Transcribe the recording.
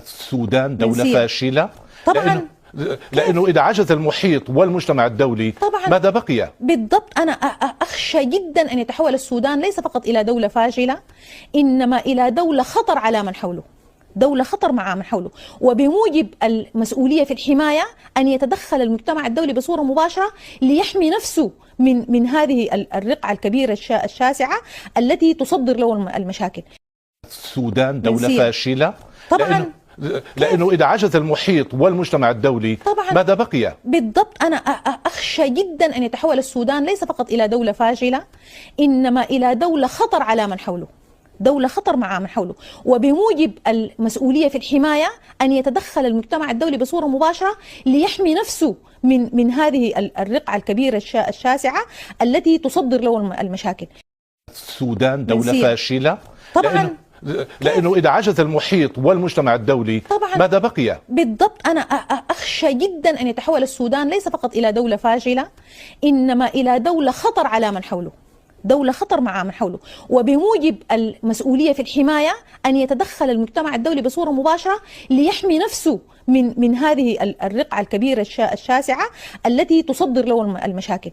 السودان دولة فاشلة؟ طبعا لأنه إذا عجز المحيط والمجتمع الدولي طبعا ماذا بقي؟ بالضبط. أنا أخشى جدا أن يتحول السودان ليس فقط إلى دولة فاشلة، إنما إلى دولة خطر على من حوله، دولة خطر مع من حوله. وبموجب المسؤولية في الحماية أن يتدخل المجتمع الدولي بصورة مباشرة ليحمي نفسه من هذه الرقعة الكبيرة الشاسعة التي تصدر له المشاكل. السودان دولة فاشلة؟ طبعا لأنه إذا عجز المحيط والمجتمع الدولي طبعا ماذا بقي؟ بالضبط. أنا أخشى جدا أن يتحول السودان ليس فقط إلى دولة فاشلة، إنما إلى دولة خطر على من حوله، دولة خطر مع من حوله. وبموجب المسؤولية في الحماية أن يتدخل المجتمع الدولي بصورة مباشرة ليحمي نفسه من هذه الرقعة الكبيرة الشاسعة التي تصدر له المشاكل. السودان دولة فاشلة؟ طبعا لأنه إذا عجز المحيط والمجتمع الدولي طبعا ماذا بقي؟ بالضبط. أنا أخشى جدا أن يتحول السودان ليس فقط إلى دولة فاشلة، إنما إلى دولة خطر على من حوله، دولة خطر مع من حوله. وبموجب المسؤولية في الحماية أن يتدخل المجتمع الدولي بصورة مباشرة ليحمي نفسه من هذه الرقعة الكبيرة الشاسعة التي تصدر له المشاكل.